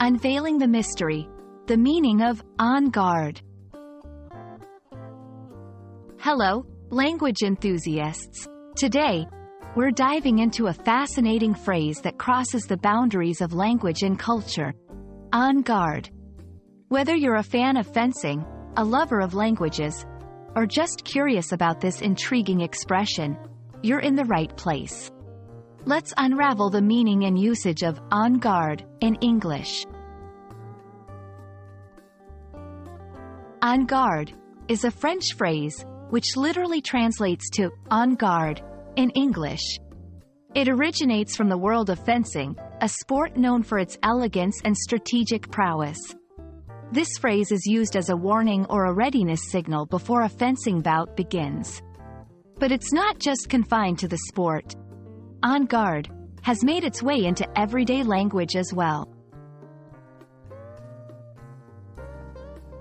Unveiling the Mystery, the meaning of En Garde. Hello, language enthusiasts. Today, we're diving into a fascinating phrase that crosses the boundaries of language and culture. En garde. Whether you're a fan of fencing, a lover of languages, or just curious about this intriguing expression, you're in the right place. Let's unravel the meaning and usage of en garde in English. En garde is a French phrase which literally translates to en garde in English. It originates from the world of fencing, a sport known for its elegance and strategic prowess. This phrase is used as a warning or a readiness signal before a fencing bout begins. But it's not just confined to the sport. En garde has made its way into everyday language as well.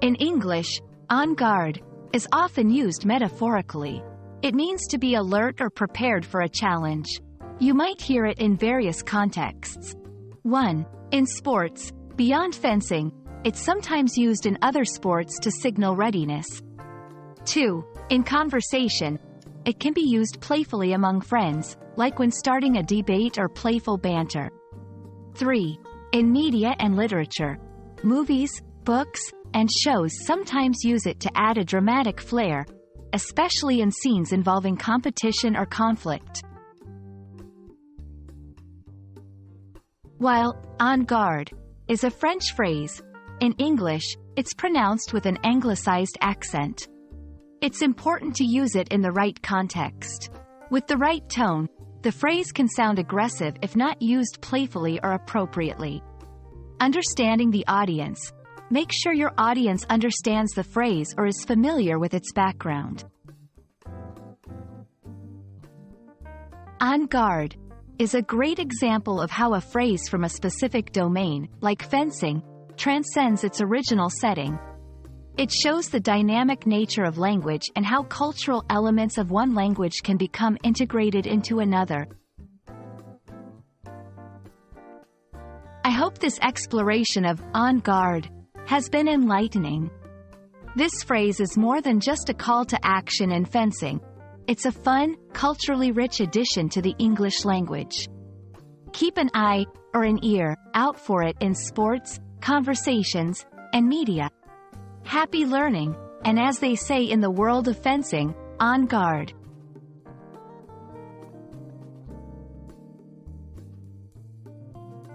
In English, en garde is often used metaphorically. It means to be alert or prepared for a challenge. You might hear it in various contexts. 1. In sports, beyond fencing, it's sometimes used in other sports to signal readiness. 2. In conversation, it can be used playfully among friends, like when starting a debate or playful banter. 3. In media and literature, movies, books, and shows sometimes use it to add a dramatic flair, especially in scenes involving competition or conflict. While en garde is a French phrase, in English, it's pronounced with an anglicized accent. It's important to use it in the right context. With the right tone, the phrase can sound aggressive if not used playfully or appropriately. Understanding the audience. Make sure your audience understands the phrase or is familiar with its background. En garde is a great example of how a phrase from a specific domain, like fencing, transcends its original setting. It shows the dynamic nature of language and how cultural elements of one language can become integrated into another. I hope this exploration of en garde has been enlightening. This phrase is more than just a call to action in fencing. It's a fun, culturally rich addition to the English language. Keep an eye, or an ear, out for it in sports, conversations, and media. Happy learning, and as they say in the world of fencing, en garde.